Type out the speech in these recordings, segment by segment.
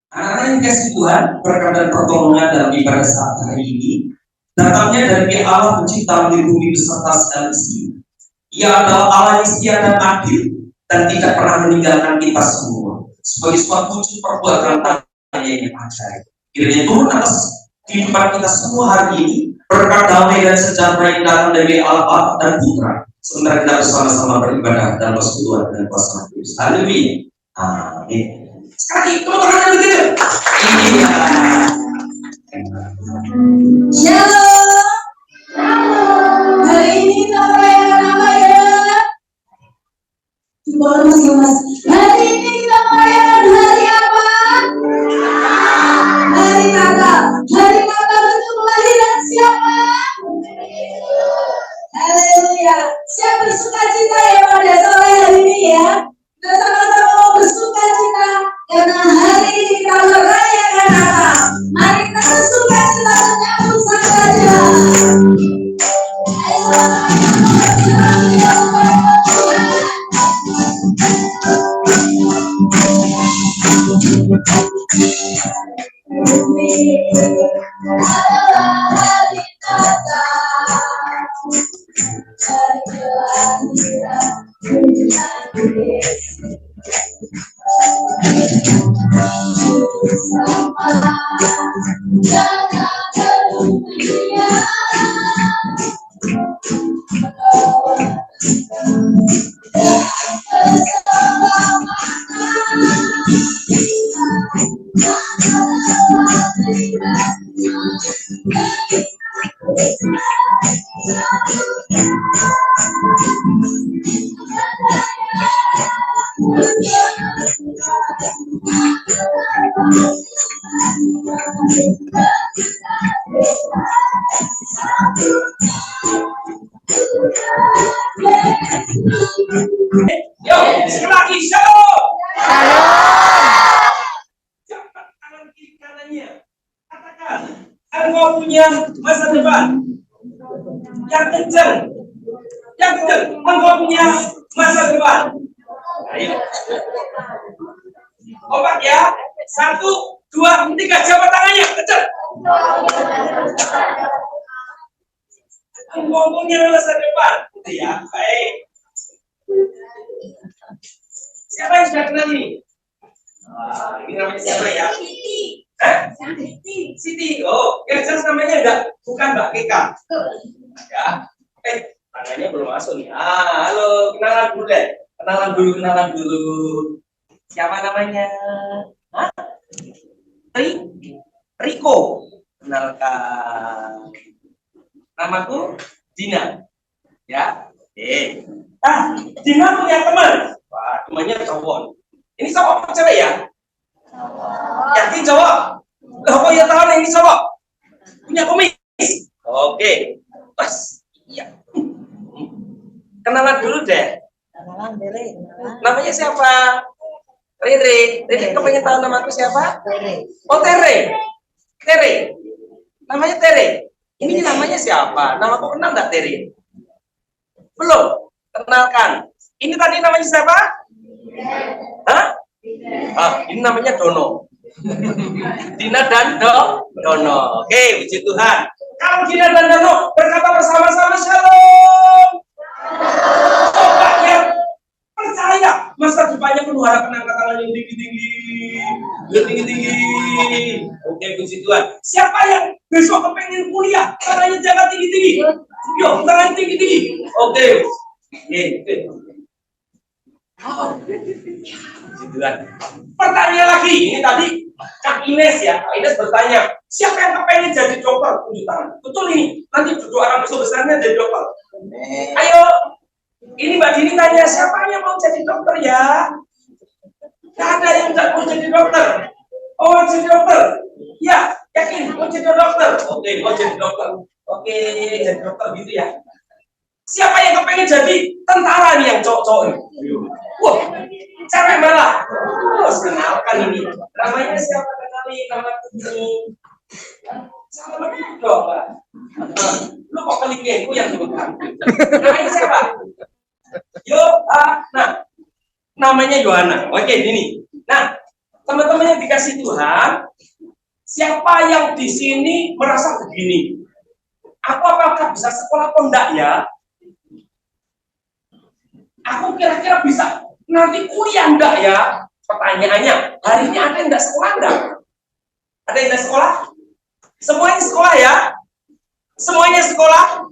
Anak-anak yang dikasih Tuhan, berkat dan pertolongan dalam ibadah saat hari ini, datangnya dari pihak Allah pencipta langit bumi beserta segala isinya. Ia adalah Allah yang setia dan adil, dan tidak pernah meninggalkan kita semua. Sebagai suatu wujud perbuatan tangannya yang ajaib. Kiranya turun atas kehidupan kita semua hari ini, berkat damai dan sejahtera yang datang dari Allah Bapa dan Putra. Sementara kita bersama-sama beribadah dalam persekutuan dan kuasa Kristus. Haleluya. Amin. Sekali, tepuk tangan yang begitu. Iya. Shalom. Hari ini kita merayakan apa ya? Coba mas. Hari ini kita merayakan hari apa? Hari Natal. Hari Natal itu kelahiran siapa? Haleluya. Siapa bersuka cita ya pada sore hari ini ya? Kita sama-sama mau bersuka cita karena hari ini kita merayakan Natal. Mari kita bersuka cita menyambut sang Raja. Yo, sekali lagi, shalom. Jabat tangan kiri kanannya. Katakan, engkau punya masa depan yang kencang. Yang kencang, engkau punya masa depan. Ayo. Kompak ya. 1, 2, 3, jabat tangannya, kencang. Engkau punya masa depan. Gitu ya, baik. Siapa yang sudah kenal ini? Ini namanya siapa ya? Siti. Oh, yang jelas namanya enggak, bukan Mbak Keka. Ya. Tangannya belum masuk nih. Halo, kenalan dulu deh. Kenalan dulu. Siapa namanya? Hah? Riko. Kenalkan. Namaku Dina. Ya. Dina punya teman. Wah, temannya cowok. Ini cowok apa cewek ya? Yakin cowok? Kok ya tahu ini cowok? Punya kumis? Oke. Pas. Iya. Kenalan dulu deh. Namanya siapa? Rere. Kau pengen tahu namaku siapa? Oh, Tere. Namanya Tere. Ini namanya siapa? Namaku kenal nggak Tere? Belum. Kenalkan. Ini tadi namanya siapa? Hah? Ini namanya Dono. Dina dan Dono. Oke, puji Tuhan. Kalau Dina dan Dono berkata bersama-sama shalom. Obatnya percaya masa depannya penuh harapan, angkat tangan yang tinggi. Oke, puji Tuhan. Siapa yang besok kepengen kuliah, tangannya jangan tinggi. Yuk, tangan tinggi. Oke. Pertanyaan lagi, ini tadi Kak Ines ya, Kak Ines bertanya, siapa yang kepengen jadi dokter? Tunjuk tangan. Betul ini, nanti duduk orang besarnya jadi dokter. Ayo, ini Mbak Dini tanya, siapa yang mau jadi dokter ya? Gak ada yang tidak mau jadi dokter. Oh, mau jadi dokter? Ya, yakin mau jadi dokter? Oke, mau jadi dokter. Oke, jadi dokter gitu ya. Siapa yang kepengen jadi tentara nih yang cowok-cowok ini? Wah, cewek malah. Kenalkan ini. Namanya siapa? Kenali nama ini. Sama dong, Pak. Lu kok kelingkingku yang dipegang? Namanya siapa? Nah, namanya Yohana. Oke, ini. Nah, teman-teman yang dikasih Tuhan, siapa yang di sini merasa begini? Aku apakah bisa sekolah atau enggak ya? Aku kira-kira bisa nanti kuliah enggak ya? Pertanyaannya, hari ini ada yang enggak sekolah enggak? Ada yang enggak sekolah? Semuanya sekolah ya? Semuanya sekolah?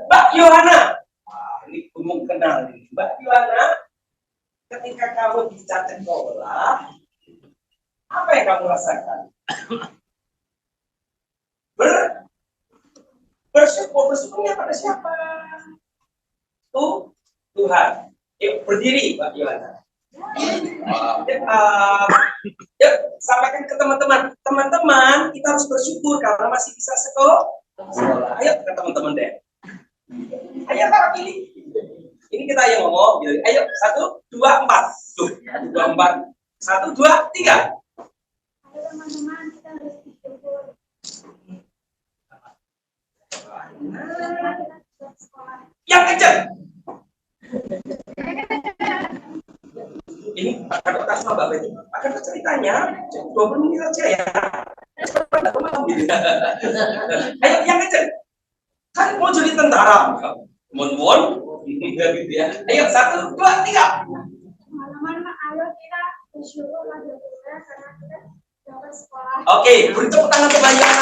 Mbak Yohana, ini belum kenal nih. Mbak Yohana, ketika kamu bisa sekolah, apa yang kamu rasakan? Bersyukurnya pada siapa? Tuhan. Yuk berdiri, Mbak Yohana. Yuk sampaikan ke teman-teman. Teman-teman, kita harus bersyukur karena masih bisa sekolah. Ayo ke teman-teman deh. Ayo taruh pilih. Ini kita yang ngomong. Ayo 1, 2, 4. Tuh, 1, 2, 4. 1, 2, 3. Ayo teman-teman, kita harus bersyukur. Yang kencang. Ini akan atas sama Mbak Betty. Akan ceritanya 20 menit saja ya. Ayo yang kencang. Kan mau jadi tentara. Mon. Gitu ya. Ayo 1, 2, 3. Teman-teman, ayo kita bersyukur pada Tuhan karena kita dapat sekolah. Oke, beri tepuk tangan kebanyakan.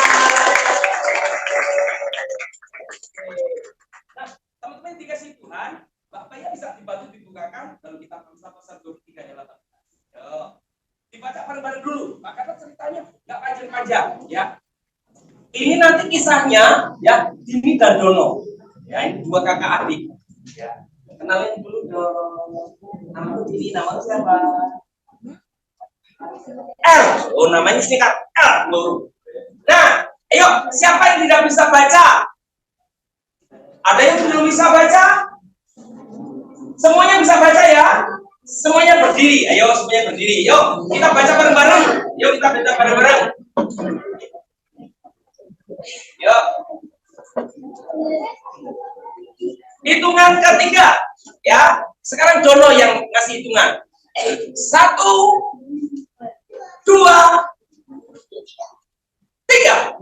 Nah, teman-teman yang dikasih Tuhan, Bapak ya bisa dibantu dibukakan lalu kita berusaha pasal 23 ayat 18. Yo. Dibaca bareng-bareng dulu. Makanya ceritanya nggak panjang-panjang ya. Ini nanti kisahnya ya Dini dan Dono. Ya, ini dua kakak adik. Ya. Kenalin dulu dong. Nama Dini, nama siapa? L. Oh, namanya singkat L. Nah, ayo siapa yang tidak bisa baca? Ada yang belum bisa baca? Semuanya bisa baca ya? Semuanya berdiri. Ayo semuanya berdiri. Yuk, kita baca bareng-bareng. Yuk, kita baca bareng-bareng. Yuk. Hitungan ketiga. Ya, sekarang Dono yang ngasih hitungan. 1, 2, 3.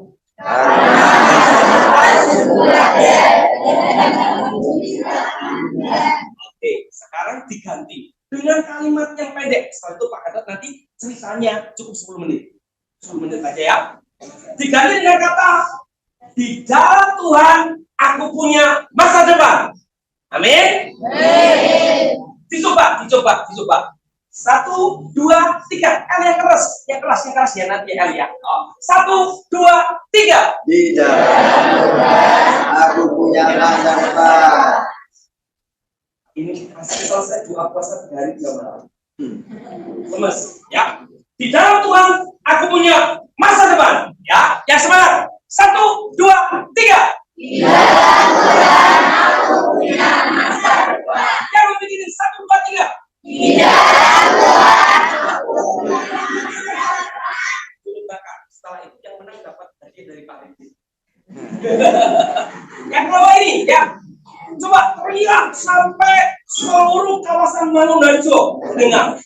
Oke, sekarang diganti dengan kalimat yang pendek. Setelah itu Pak Gatot nanti ceritanya cukup 10 menit. 10 menit aja ya. Diganti dengan kata, di dalam Tuhan aku punya masa depan. Amin. Dicoba. 1, 2, 3. Yang keras ya nanti ya. 1, 2, 3. Di dalam Tuhan aku punya masa depan. Ini hasil selesai doa puasa 3 hari 3 malam. Lemes, ya. Di dalam Tuhan aku punya masa depan. Ya, yang semangat. 1, 2, 3. Di dalam Tuhan aku punya masa depan. Yang bikin 1, 2, 3. Di dalam Tuhan aku punya masa depan. Setelah itu yang menang dapat hadiah dari Pak Redi. Yang kedua ini, ya. Coba teriak sampai seluruh kawasan Mangundajo dengar.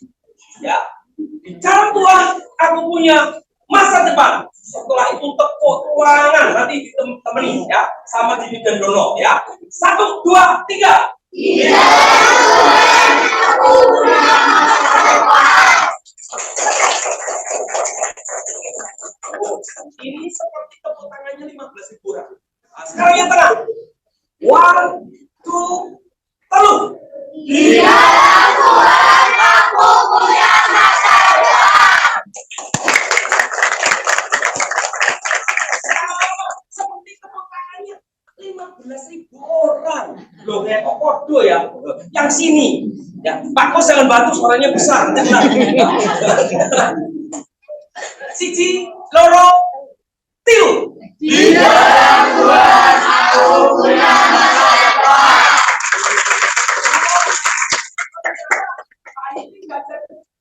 Ya. Di dalam Tuhan aku punya masa depan. Setelah itu tepuk tangan nanti ditemani ya sama Dini dan Dono ya. 1, 2, 3. Di dalam Tuhan aku punya masa depan. Ini seperti tepuk tangannya 15.000 orang. Nah, sekarang yang tenang. 1, 2, 3. Di dalam Tuhan aku punya masa depan. Seperti tepuk tangannya 15.000 orang. Loh kayak kok kodo ya. Yang sini. Ya, Pak Kos jangan bantu suaranya besar. Siji, loro, tilu. Di dalam Tuhan aku punya masa depan.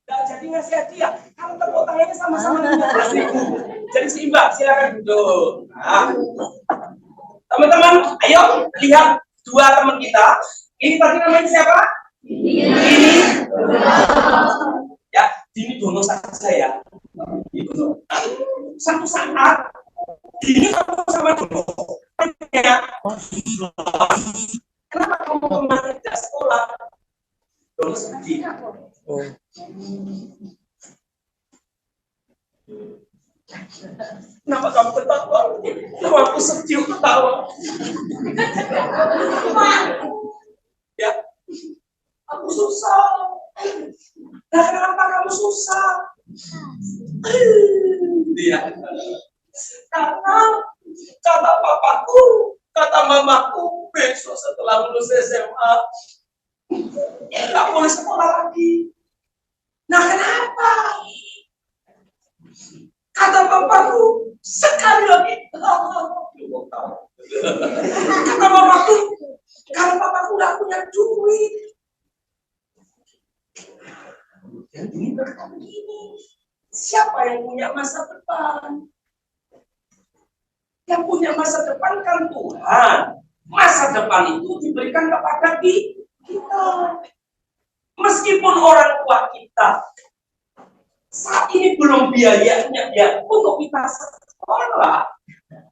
Nggak jadi ngasih hadiah. Kalau tepuk tangannya sama-sama 15.000. Jadi seimbang, silakan duduk. Nah, teman-teman, ayo lihat dua teman kita. Ini tadi namanya siapa? Ini. Ya, Dini dono saja ya. Itu satu saat Dini sama dono. Kenapa kamu kemarin tidak sekolah? Dono sedih. Kenapa kamu ketawa? Kenapa aku sedih ketawa? Ya, aku susah. Nah, kenapa kamu susah? Dia, karena kata papaku, kata mamaku, besok setelah lulus SMA, nggak boleh sekolah lagi. Nah, kenapa? Kata papaku, sekali lagi. Kata mamaku, kalau papaku nggak punya duit. Dan ini berkata begini, siapa yang punya masa depan? Yang punya masa depan kan Tuhan. Masa depan itu diberikan kepada kita. Meskipun orang tua kita saat ini belum biayanya ya untuk kita sekolah,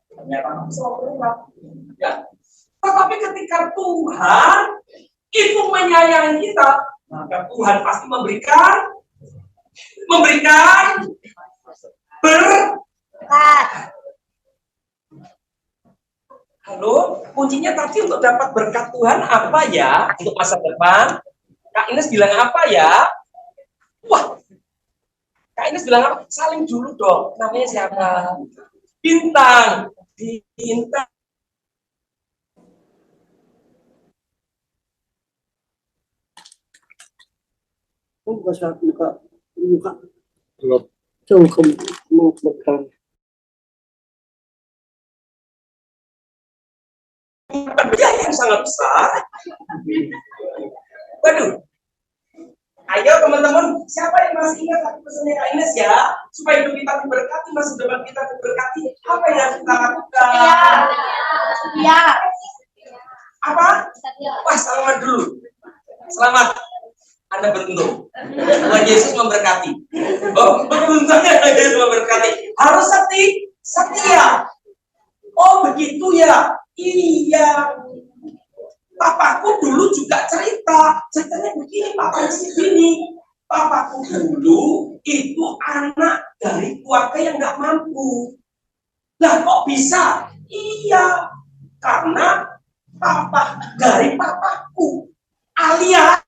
ternyata sekolah, ya. Tetapi ketika Tuhan itu menyayangi kita, maka Tuhan pasti memberikan berkat. Halo, kuncinya tadi untuk dapat berkat Tuhan apa ya untuk masa depan? Kak Ines bilang apa ya? Wah, Kak Ines bilang apa? Saling dulu dong. Namanya siapa? Bintang. Bintang. Không có sao muka trông không bekal. Biaya yang sangat besar. Waduh. Ayo teman-teman, siapa yang masih ingat lagi pesannya Kak Ines ya? Supaya hidup kita diberkati, masa depan kita diberkati. Apa yang harus kita lakukan? Ya. Apa? Wah, selamat dulu. Selamat. Anda beruntung. Tuhan Yesus memberkati. Oh, beruntungnya Yesus memberkati. Harus setia. Oh, begitu ya. Iya. Papaku dulu juga ceritanya begini, papaku begini. Papaku dulu itu anak dari keluarga yang nggak mampu. Lah kok bisa? Iya, karena dari papaku alias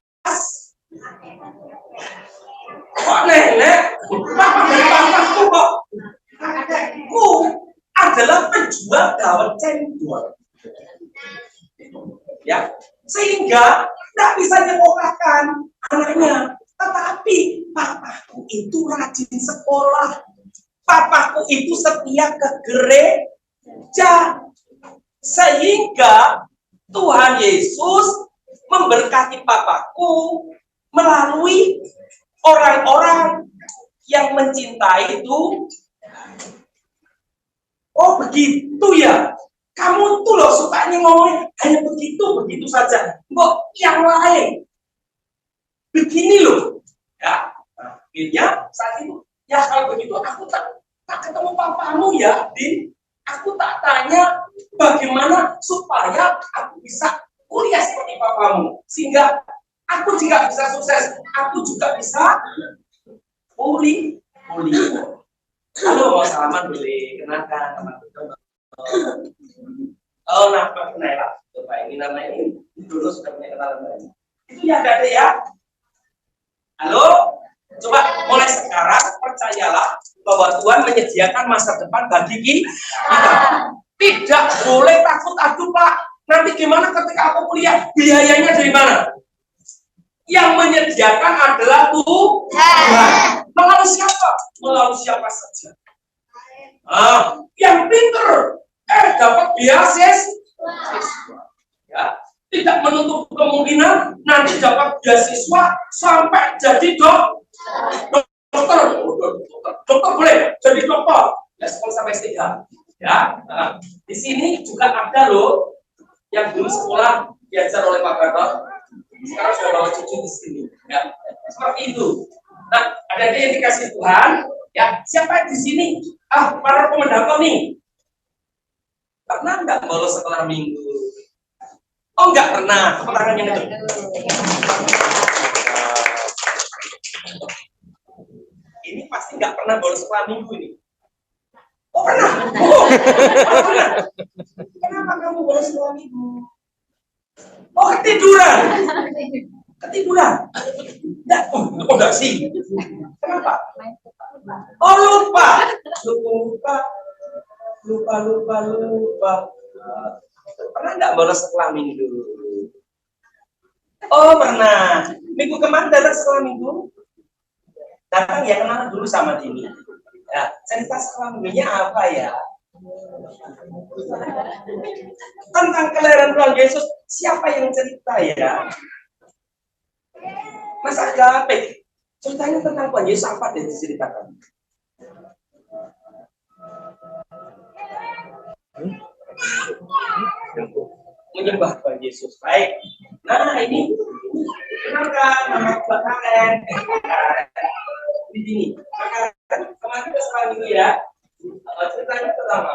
kok nenek, papa dari papaku kok kakekku adalah penjual dawet cendol. Ya, sehingga tidak bisa nyekolahkan anaknya. Tetapi papaku itu rajin sekolah. Papaku itu setia ke gereja. Sehingga Tuhan Yesus memberkati papaku melalui orang-orang yang mencintai itu. Oh begitu ya. Kamu tuh loh sukanya ngomongnya hanya begitu saja. Kok yang lain begini loh. Ya, akhirnya saat itu ya kalau begitu aku tak ketemu papamu ya, Din. Aku tak tanya bagaimana supaya aku bisa kuliah seperti papamu. Sehingga aku juga bisa sukses, aku juga bisa pulih. Halo, mau salaman boleh, kenalkan nama aku. Oh, nama Nela. Coba ini nama ini dulu sudah punya kenalan lain. Itu ya Dade ya. Halo, coba mulai sekarang percayalah bahwa Tuhan menyediakan masa depan bagi kita. Tidak boleh takut, aduh Pak, nanti gimana ketika aku kuliah, biayanya dari mana? Yang menyediakan adalah Tuhan. Melalui siapa? Melalui siapa saja. Yang pinter, dapat beasiswa. Ya, tidak menutup kemungkinan nanti dapat beasiswa sampai jadi dokter. Dokter boleh jadi dokter. Ya, sekolah sampai S3. Ya, di sini juga ada loh yang dulu sekolah diajar oleh Pak Gatot, sekarang sudah bawa cucu di sini. Ya, seperti itu. Nah, Ada yang dikasih Tuhan, ya. Siapa yang di sini? Para pemendakwa nih. Pernah nggak bolos sekolah minggu? Oh, nggak pernah. Tepuk tangan yang itu. Ini pasti nggak pernah bolos sekolah minggu ini. Oh, pernah. Pernah. Kenapa kamu bolos sekolah minggu? Oh, ketiduran. Enggak, enggak sih. Kenapa? Oh, lupa. Pernah nggak bolos sekolah minggu? Oh, pernah. Minggu kemarin datang sekolah minggu? Datang ya, kenalan dulu sama Dini. Ya, cerita sekolah minggunya apa ya? Tentang kelahiran Tuhan Yesus. Siapa yang cerita ya? Mas Agape, ceritanya tentang Tuhan Yesus apa yang diceritakan? Menyembah Tuhan Yesus. Baik. Nah, ini kenalkan nama Tuhan Karen. Di sini. Kemarin kita sekolah minggu ya. Ceritanya tentang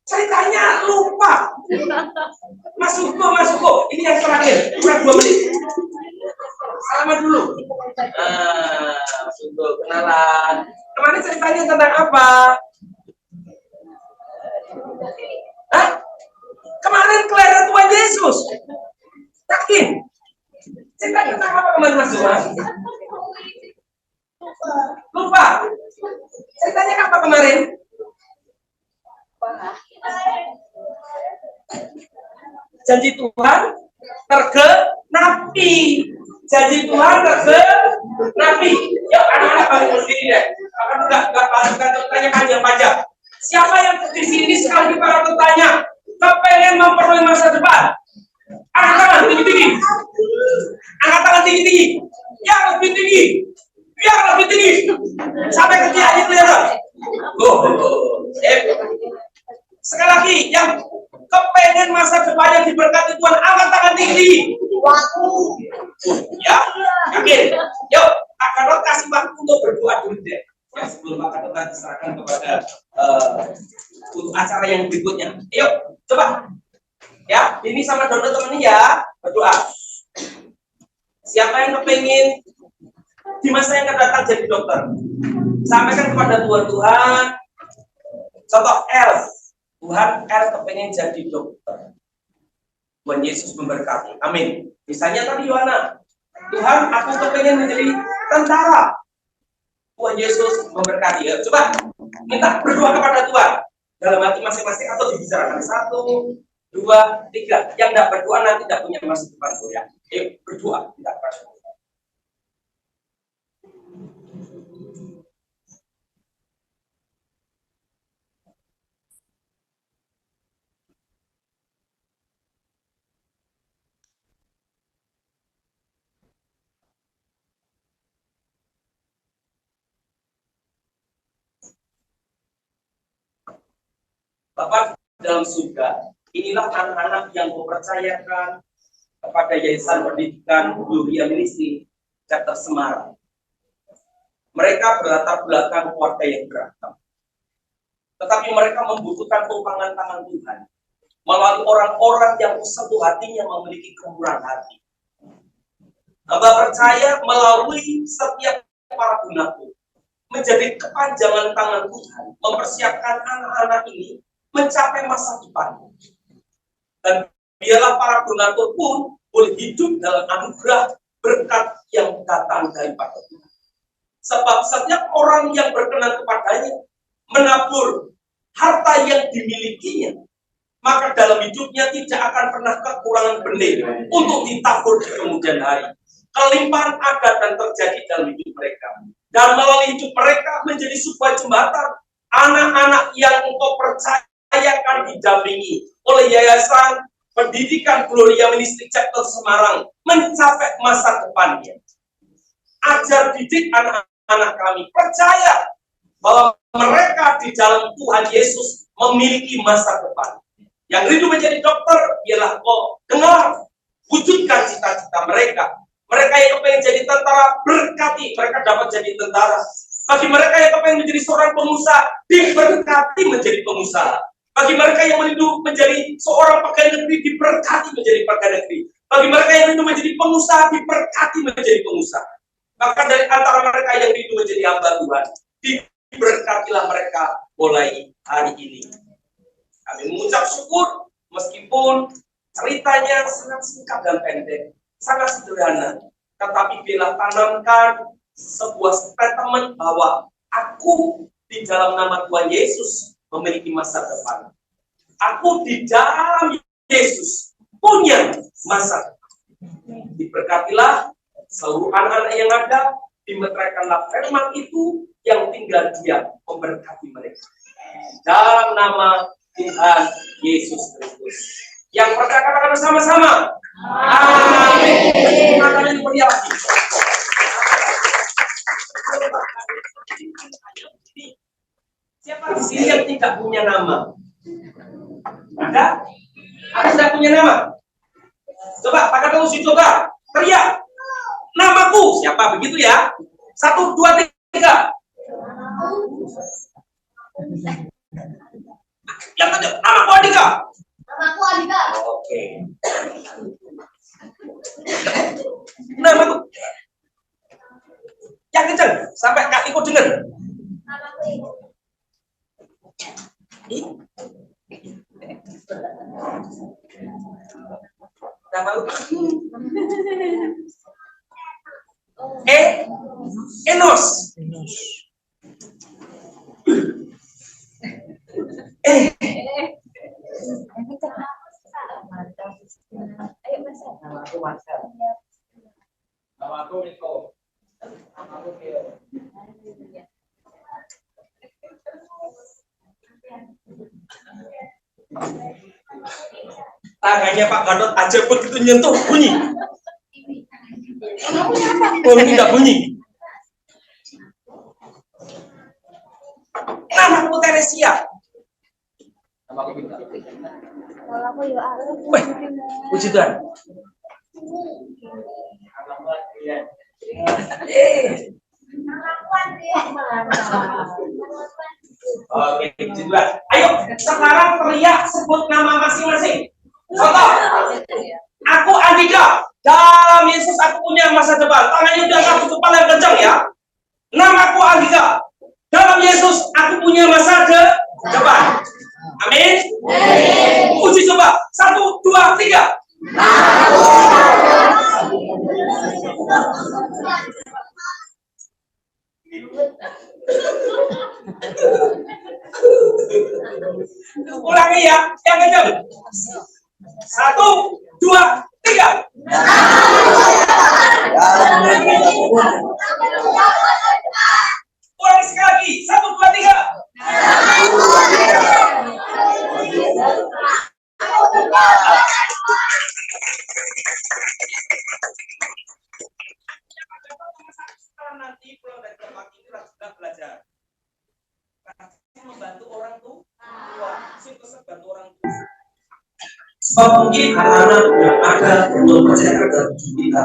ceritanya lupa. Mas Hugo. Ini yang terakhir. Kurang 2 menit. Selamat dulu. Mas Hugo, kenalan. Kemarin ceritanya tentang apa? Kemarin kelahiran Tuhan Yesus. Yakin? Ceritanya tentang apa kemarin Mas Hugo? Lupa. Ceritanya apa kemarin? Janji Tuhan tergenapi. Yuk, anak-anak balik berdiri deh. Akan enggak tanya panjang-panjang. Siapa yang di sini sekali para bertanya kepengen memperoleh masa depan? Angkat tangan tinggi-tinggi. Yang lebih tinggi. Sampai ke tiangnya kelihatan. Sekali lagi, yang kepengen masa depan yang diberkati Tuhan, angkat tangan tinggi. Ya, yakin. Yuk, akan kasih waktu untuk berdoa dulu deh. Ya, sebelum akan diserahkan kepada untuk acara yang berikutnya. Yuk, coba. Ya, ini sama Dono temennya ya, berdoa. Siapa yang kepengen di masa yang akan datang jadi dokter? Sampaikan kepada Tuhan. Contoh L. Tuhan, L kepengen jadi dokter. Tuhan Yesus memberkati. Amin. Misalnya tadi Yohana, Tuhan, aku kepengen menjadi tentara. Tuhan Yesus memberkati. Ya, coba minta berdoa kepada Tuhan dalam hati masing-masing atau dibicarakan 1, 2, 3. Yang tidak berdoa nanti tidak punya masa depan, ya. Berdoa, tidak berdoa. Bapak dalam surga, inilah anak-anak yang mempercayakan kepada Yayasan Pendidikan Gloria Ministry Chapter Semarang. Mereka berlatar belakang keluarga yang beragam, tetapi mereka membutuhkan tumpangan tangan Tuhan melalui orang-orang yang sepenuh hatinya memiliki kemurahan hati. Hamba percaya melalui setiap para donatur menjadi kepanjangan tangan Tuhan, mempersiapkan anak-anak ini mencapai masa depan. Dan biarlah para donatur pun boleh hidup dalam anugerah berkat yang datang daripada Tuhan. Sebab setiap orang yang berkenan kepadanya menabur harta yang dimilikinya, maka dalam hidupnya tidak akan pernah kekurangan benih untuk ditabur di kemudian hari. Kelimpahan ada dan terjadi dalam hidup mereka. Dan melalui hidup mereka menjadi sebuah jembatan anak-anak yang engkau percaya akan didampingi oleh Yayasan Pendidikan Gloria Ministry Chapter Semarang mencapai masa depannya. Ajar didik anak-anak kami percaya bahwa mereka di dalam Tuhan Yesus memiliki masa depan Yang rindu menjadi dokter, biarlah kau dengar, wujudkan cita-cita mereka. Mereka yang pengen jadi tentara, berkati mereka dapat jadi tentara. Bagi mereka yang pengen menjadi seorang pengusaha, diberkati menjadi pengusaha. Bagi mereka yang rindu menjadi seorang pegawai negeri, diberkati menjadi pegawai negeri. Bagi mereka yang rindu menjadi pengusaha, diberkati menjadi pengusaha. Bahkan dari antara mereka yang rindu menjadi hamba Tuhan, diberkatilah mereka mulai hari ini. Kami mengucap syukur meskipun ceritanya sangat singkat dan pendek, sangat sederhana, tetapi bila tanamkan sebuah statement bahwa aku di dalam nama Tuhan Yesus memiliki masa depan. Aku di dalam Yesus punya masa depan. Diberkatilah seluruh anak-anak yang ada, dimeteraikanlah firman itu yang tinggal dia memberkati mereka. Dalam nama Tuhan Yesus Kristus. Yang percaya katakan bersama-sama. Amin. Matanya diperia lagi. Siapa di sini yang tidak punya nama? Ada? Ada tidak punya nama? Coba, pakai terus coba. Teriak. Namaku. Siapa begitu ya? 1, 2, 3. Yang tadi, namaku Andika. Namaku Andika. Oke. Namaku. Yang kencang, sampai Kak Iko dengar. Namaku Iko. Namaku. Enos. Namaku Niko. Namaku Theo. Tangannya Pak Gatot aja begitu nyentuh bunyi. Oh, tidak bunyi. Namaku Teresia. Namaku Bintang. Namaku Yohanes. Weh, puji Tuhan. Namaku Andrea. Oke, puji Tuhan. Ayo, sekarang teriak sebut nama masing-masing. Contoh, aku Andika. Dalam Yesus aku punya masa depan. Tangannya udah aku kepala yang kencang ya. Namaku Andika. Dalam Yesus aku punya masa depan. Amin. Puji coba. 1, 2, 3. Ulangi ya, yang kencang. 1, 2, 3. Ulangi sekali lagi. 1, 2, 3. Nanti pulang dari tempat ini sudah belajar. Membantu orang tua, sukses bantu orang tua. Sebab mungkin anak-anak yang ada untuk percaya kepada kita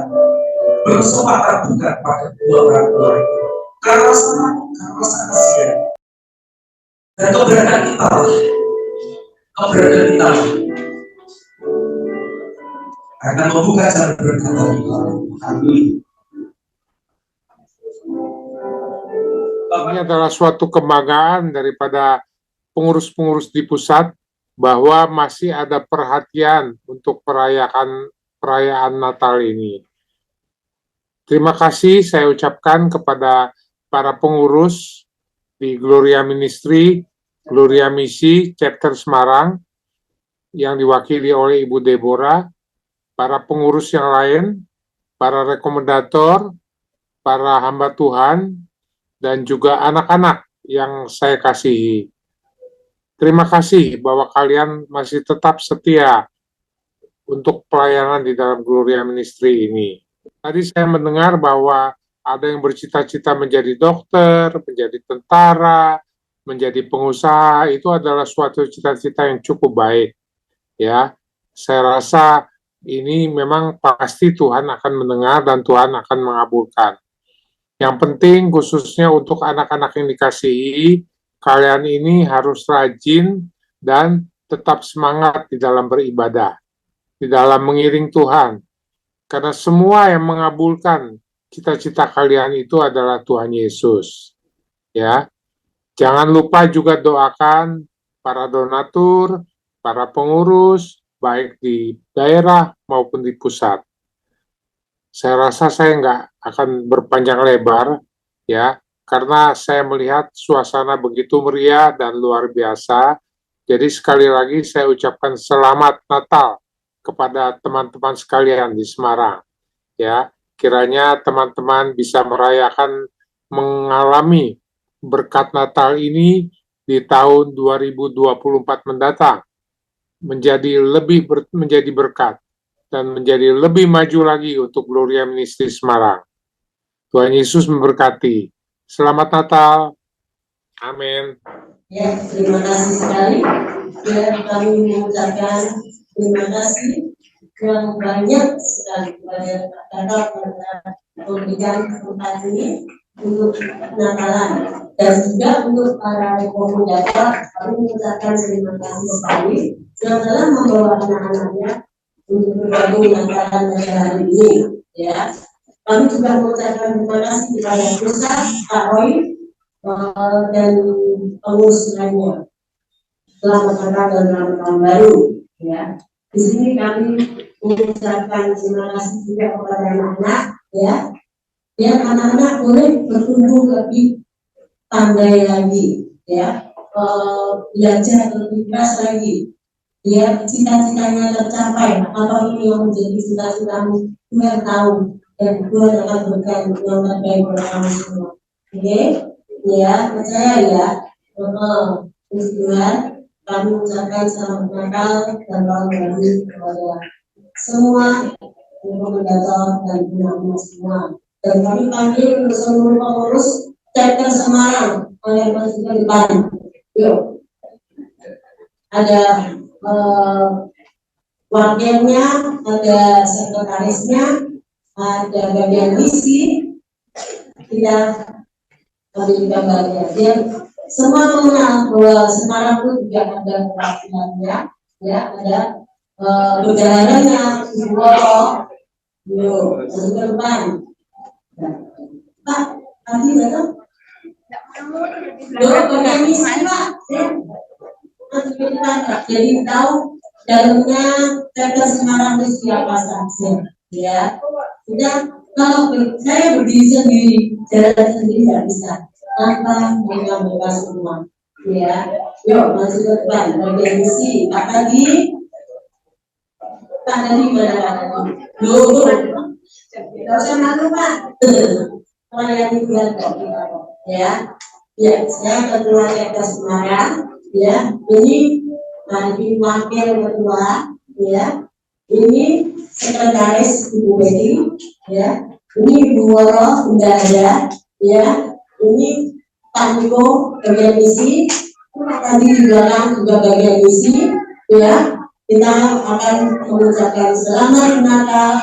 belum sempat terbuka pada dua orang tua karena rasa kasihan dan keberadaan kita akan membuka jalan berkat bagi kami. Ini adalah suatu kebanggaan daripada pengurus-pengurus di pusat bahwa masih ada perhatian untuk perayaan Natal ini. Terima kasih saya ucapkan kepada para pengurus di Gloria Ministry, Gloria Misi, Chapter Semarang, yang diwakili oleh Ibu Deborah, para pengurus yang lain, para rekomendator, para hamba Tuhan, dan juga anak-anak yang saya kasihi. Terima kasih bahwa kalian masih tetap setia untuk pelayanan di dalam Gloria Ministry ini. Tadi saya mendengar bahwa ada yang bercita-cita menjadi dokter, menjadi tentara, menjadi pengusaha. Itu adalah suatu cita-cita yang cukup baik. Ya, saya rasa ini memang pasti Tuhan akan mendengar dan Tuhan akan mengabulkan. Yang penting khususnya untuk anak-anak yang dikasihi, kalian ini harus rajin dan tetap semangat di dalam beribadah, di dalam mengiring Tuhan. Karena semua yang mengabulkan cita-cita kalian itu adalah Tuhan Yesus. Ya, jangan lupa juga doakan para donatur, para pengurus, baik di daerah maupun di pusat. Saya rasa saya nggak akan berpanjang lebar, ya, karena saya melihat suasana begitu meriah dan luar biasa. Jadi sekali lagi saya ucapkan selamat Natal kepada teman-teman sekalian di Semarang. Ya, kiranya teman-teman bisa merayakan, mengalami berkat Natal ini di tahun 2024 mendatang menjadi berkat dan menjadi lebih maju lagi untuk Gloria Ministry Semarang. Tuhan Yesus memberkati. Selamat Natal. Amin. Ya, terima kasih sekali. Ya, kami mengucapkan terima kasih yang banyak sekali kepada kakak pada memberikan kesempatan ini untuk Natalan dan juga untuk para komunikator. Kami mengucapkan terima kasih sekali yang telah membawa anak-anaknya untuk bergabung Natalan pada hari ini. Ya, kami juga mengucapkan terima kasih kepada pusat Pak Roy dan pengurus lainnya. Selamat Natal dan selamat tahun baru. Ya, di sini kami mengucapkan terima kasih juga kepada anak-anak, ya, biar anak-anak boleh bertumbuh lebih pandai lagi, ya, belajar lebih keras lagi, biar cita-citanya tercapai. Apapun yang menjadi cita-citamu, Tuhan tahu dan Tuhan akan berikan yang terbaik buat kamu semua. Oke, ya, percaya ya. Tuhan, kami mengucapkan selamat Natal dan tahun baru kepada semua rekomendasi dan anak-anak semua. Dan kami panggil untuk seluruh pengurus chapter Semarang oleh masuk ke depan. Yuk, ada wakilnya, ada sekretarisnya, ada bagian misi. Kita ambil gambarnya. Dan semua mengenal bahwa Semarang itu juga ada perwakilannya, ya, ada perjalanannya, Woro, yuk, ke depan. Pak, tadi datang? Yuk, bagian misi Pak, jadi tahu dalamnya chapter Semarang itu siapa saja, ya. Sudah, kalau saya berdiri sendiri, jalan sendiri tidak bisa. Tanpa mereka semua, ya. Yuk, maju ke depan. Bagian misi, Pak tadi mana Pak tadi? Loh, tidak usah malu Pak. Melayani Tuhan kok kita kok, ya. Ya, saya ketua chapter Semarang, ya. Ini wakil ketua, ya. Ini sekretaris Ibu Betty, ya. Ini Ibu Woro, Bunda ada, ya. Ini Pak Niko bagian misi, tadi di belakang juga bagian misi, ya. Kita akan mengucapkan selamat Natal.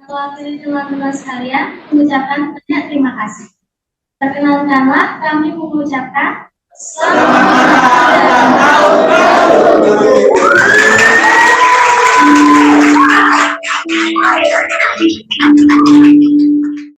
Mewakili teman-teman sekalian mengucapkan banyak terima kasih. Perkenalkanlah kami mengucapkan selamat Natal dan tahun baru.